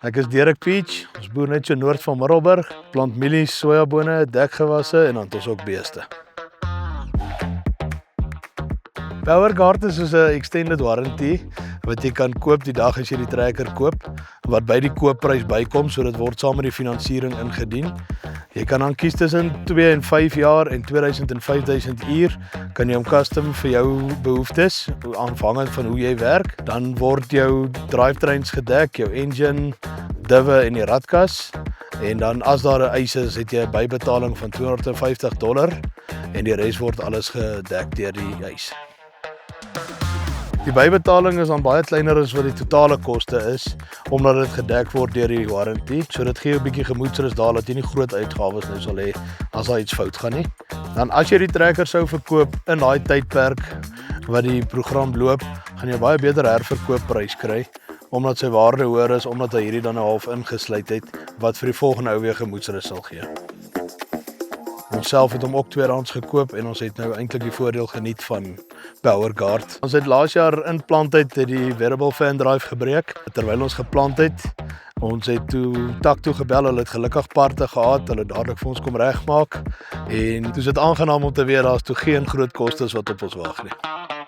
Ek is Derek Peach, ons boer net so noord van Middelburg, plant mielies, sojabone, dekgewasse en dan het ons ook beeste. PowerGuard is soos 'n extended warranty wat jy kan koop die dag as jy die trekker koop, wat by die koopprys bykom, so dit word saam met die finansiering ingedien. Jy kan dan kies tussen 2 en 5 jaar en 2000 en 5000 uur, kan jy hom custom vir jou behoeftes, afhangend van hoe jy werk. Dan word jou drivetrains gedek, jou engine, diwe en die radkas. En dan as daar 'n eis is, het jy 'n bybetaling van $250 en die res word alles gedek deur die eis. Die bybetaling is dan baie kleiner as wat die totale koste is, omdat dit gedek word deur die warranty. So dit gee jou 'n bietjie gemoedsrus daar dat jy nie groot uitgawes nou sal hê as daar iets fout gaan nie. Dan as jy die trekker sou verkoop in daai tydperk wat die program loop, gaan jy baie beter herverkoopprys kry, omdat sy waarde hoër is, omdat hy hierdie dan nou half ingesluit het, wat vir die volgende ou weer gemoedsrus sal gee. Ons self het hom ook tweedehands gekoop en ons het nou eintlik die voordeel geniet van PowerGuard. Ons het laas jaar in planttyd die variable fan drive gebreek terwyl ons geplant het. Ons het toe tak toe gebel, hulle het gelukkig parte gehad, hulle het dadelik vir ons kom regmaak en toe is dit aangenaam om te weet daar's toe geen groot kostes wat op ons wag nie.